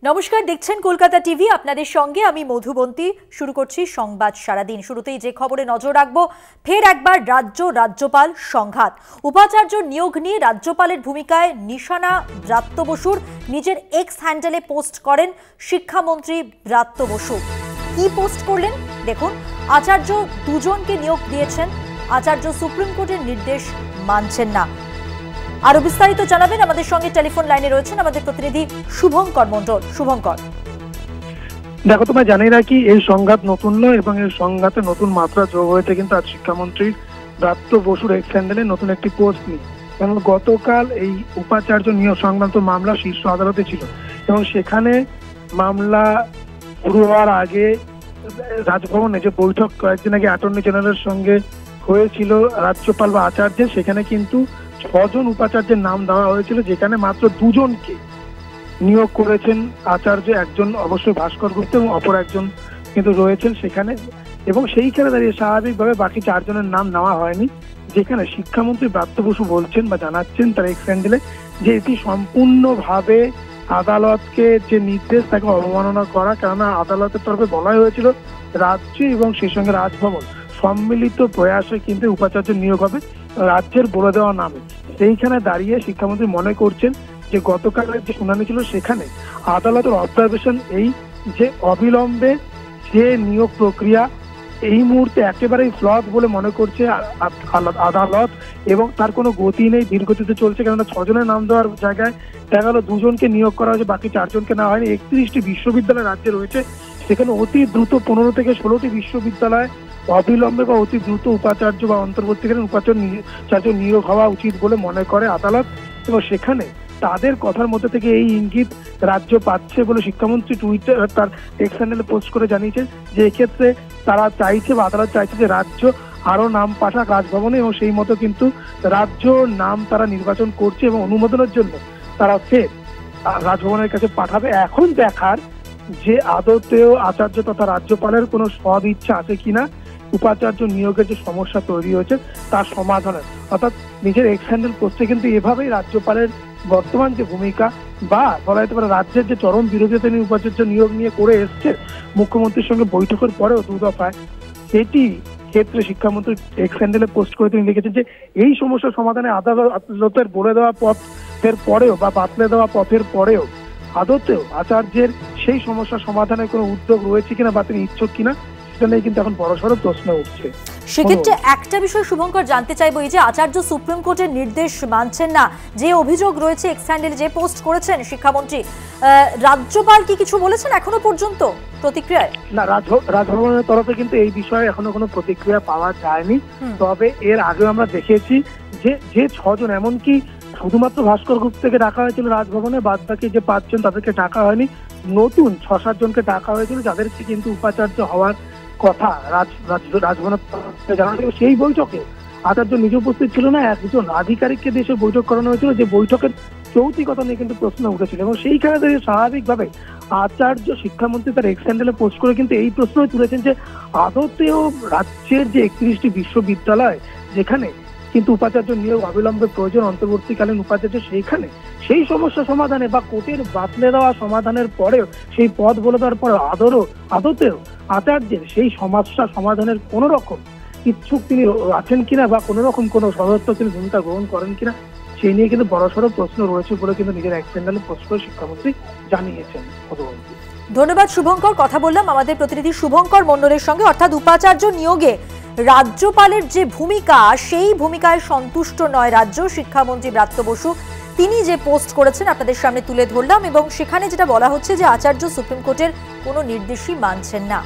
নমস্কার, দেখছেন কলকাতা টিভি। আপনাদের সঙ্গে আমি মধুবন্তী। শুরু করছি সংবাদ সারাদিন। শুরুতেই যে খবরে নজর রাখবো, ফের একবার রাজ্যপাল সংঘাত। উপাচার্য নিয়োগ নিয়ে রাজ্যপালের ভূমিকায় নিশানা ব্রাত্য বসুর। নিজের এক্স হ্যান্ডেলে পোস্ট করেন শিক্ষামন্ত্রী ব্রাত্য বসু। কি পোস্ট করলেন দেখুন। আচার্য দুজনকে নিয়োগ দিয়েছেন, আচার্য সুপ্রিম কোর্টের নির্দেশ মানছেন না। আরো বিস্তারিত জানাবেন, আমাদের সঙ্গে টেলিফোন লাইনে রয়েছেন আমাদের প্রতিনিধি শুভঙ্কর মণ্ডল। শুভঙ্কর, দেখো, তোমায় জানি রাখি এই সংঘাত নতুন নয় এবং এই সংঘাতে নতুন মাত্রা যোগ হয়েছে কিন্তু আজ শিক্ষামন্ত্রী ব্রাত্য বসুর এক্স হ্যান্ডেলে নতুন একটি পোস্ট নিয়ে। এবং গতকাল এই উপাচার্য নিয়োগ সংক্রান্ত মামলা শীর্ষ আদালতে ছিল এবং সেখানে মামলা শুরু হওয়ার আগে রাজভবনে যে বৈঠক কয়েকদিন আগে অ্যাটর্নি জেনারেলের সঙ্গে হয়েছিল রাজ্যপাল বা আচার্যের, সেখানে কিন্তু 6 জন উপাচার্যের নাম দেওয়া হয়েছিল, যেখানে মাত্র 2 জনকে নিয়োগ করেছেন আচার্য। একজন অবশ্যই ভাস্কর গুপ্ত এবং অপর একজন কিন্তু রয়েছেন সেখানে। এবং সেইখানে দাঁড়িয়ে স্বাভাবিকভাবে বাকি 4 জনের নাম নেওয়া হয়নি, যেখানে শিক্ষামন্ত্রী ব্রাত্য বসু বলছেন বা জানাচ্ছেন তার এক্স হ্যান্ডেলে যে এটি সম্পূর্ণভাবে আদালতকে যে নির্দেশ তাকে অবমাননা করা। কেননা আদালতের তরফে বলা হয়েছিল রাজ্য এবং সেই সঙ্গে রাজভবন সম্মিলিত প্রয়াসে কিন্তু উপাচার্য নিয়োগ হবে রাজ্যের বলে দেওয়া নামে। সেইখানে দাঁড়িয়ে শিক্ষামন্ত্রী মনে করছেন যে গতকালের যে শুনানি ছিল সেখানে আদালতের অবজারভেশন এই যে অবিলম্বে যে নিয়োগ প্রক্রিয়া এই মুহূর্তে একেবারেই ফ্লড বলে মনে করছে আদালত এবং তার কোনো গতি নেই, ধীরগতিতে চলছে। কেননা 6 জনের নাম দেওয়ার জায়গায় দেখা গেল 2 জনকে নিয়োগ করা হয়েছে, বাকি 4 জনকে নেওয়া হয়নি। 31টি বিশ্ববিদ্যালয় রাজ্যে রয়েছে, সেখানে অতি দ্রুত 15 থেকে 16টি বিশ্ববিদ্যালয় অবিলম্বে বা অতি দ্রুত উপাচার্য বা অন্তর্বর্তীকালীন উপাচার্য নিয়োগ হওয়া উচিত বলে মনে করে আদালত। এবং সেখানে তাদের কথার মধ্যে থেকে এই ইঙ্গিত রাজ্য পাচ্ছে বলে শিক্ষামন্ত্রী টুইটার তার এক্স হ্যান্ডেলে পোস্ট করে জানিয়েছেন যে এক্ষেত্রে তারা চাইছে বা আদালত চাইছে যে রাজ্য আরো নাম পাঠাক রাজভবনে এবং সেই মতো কিন্তু রাজ্য নাম তারা নির্বাচন করছে এবং অনুমোদনের জন্য তারা ফের রাজভবনের কাছে পাঠাবে। এখন দেখার যে আদতেও আচার্য তথা রাজ্যপালের কোনো সদ ইচ্ছা আছে কিনা উপাচার্য নিয়োগের যে সমস্যা তৈরি হয়েছে তার সমাধানের। অর্থাৎ নিজের এক্স হ্যান্ডেল পোস্টে কিন্তু এভাবেই রাজ্যপালের বর্তমান যে ভূমিকা বা বলা যেতে পারে রাজ্যের যে চরম বিরোধিতা তিনি উপাচার্য নিয়োগ নিয়ে করে এসছে মুখ্যমন্ত্রীর সঙ্গে বৈঠকের পরেও 2 দফায়, সেটি ক্ষেত্রে শিক্ষামন্ত্রী এক্স হ্যান্ডেলে পোস্ট করে তিনি লিখেছেন যে এই সমস্যার সমাধানে আদালতের বলে দেওয়া পথের পরেও বা বাতলে দেওয়া পথের পরেও আদতেও আচার্যের সেই সমস্যার সমাধানের কোনো উদ্যোগ রয়েছে কিনা বা তিনি ইচ্ছুক কিনা সেটা নিয়ে কিন্তু এখন বড়সড় প্রশ্ন উঠছে। সেক্ষেত্রে একটা বিষয় শুভঙ্কর জানতে চাইবো, এই যে আচার্য সুপ্রিম কোর্টের নির্দেশ মানছেন না, যে অভিযোগ রয়েছে এক্স হ্যান্ডেলে যে পোস্ট করেছেন শিক্ষামন্ত্রী, রাজ্যপাল কি কিছু বলেছেন এখনো পর্যন্ত প্রতিক্রিয়ায়? না, রাজভবনের তরফে কিন্তু এই বিষয়ে এখনো কোনো প্রতিক্রিয়া পাওয়া যায়নি। তবে এর আগেও আমরা দেখেছি যে 6 জন, এমনকি শুধুমাত্র ভাস্কর গুপ্তকে ডাকা হয়েছিল রাজভবনে, বাদ বাকি যে 5 জন তাদেরকে ডাকা হয়নি। নতুন 6-7 জনকে ডাকা হয়েছিল যাদেরকে কিন্তু উপাচার্য হওয়ার কথা রাজভবনের জানানো ছিল। সেই বৈঠকে আচার্য নিজে উপস্থিত ছিল না, একজন আধিকারিককে দেশে বৈঠক করানো হয়েছিল, যে বৈঠকের যৌক্তিকতা নিয়ে কিন্তু প্রশ্ন উঠেছিল। এবং সেইখানে দাঁড়িয়ে স্বাভাবিকভাবে আচার্য শিক্ষামন্ত্রী তার এক্স হ্যান্ডেলে পোস্ট করে কিন্তু এই প্রশ্নই তুলেছেন যে আদতেও রাজ্যের যে 31টি বিশ্ববিদ্যালয় যেখানে কিন্তু উপাচার্য নিয়োগ অবিলম্বে প্রয়োজন অন্তর্বর্তীকালীন উপাচার্য, সেইখানে সেই সমস্যা সমাধানে বা কোর্টের বাতলে দেওয়া সমাধানের পরেও সেই পদ বলে দেওয়ার পরে আদতেও আচার্যের সেই সমস্যা সমাধানের কোন রকম ইচ্ছুক তিনি আছেন কিনা বা কোন রকম কোনো সদস্য তিনি ভূমিকা গ্রহণ করেন কিনা সেই নিয়ে কিন্তু বড়সড় প্রশ্ন রয়েছে বলে কিন্তু নিজের এক্স হ্যান্ডেলে পোস্ট করে শিক্ষামন্ত্রী জানিয়েছেন। ধন্যবাদ শুভঙ্কর। কথা বললাম আমাদের প্রতিনিধি শুভঙ্কর মণ্ডলের সঙ্গে। অর্থাৎ উপাচার্য নিয়োগে রাজ্যপালের যে ভূমিকা, সেই ভূমিকায় সন্তুষ্ট নয় রাজ্য। শিক্ষামন্ত্রী ব্রাত্য বসু তিনি যে পোস্ট করেছেন আপনাদের সামনে তুলে ধরলাম এবং সেখানে যেটা বলা হচ্ছে যে আচার্য সুপ্রিম কোর্টের কোনো নির্দেশই মানছেন না।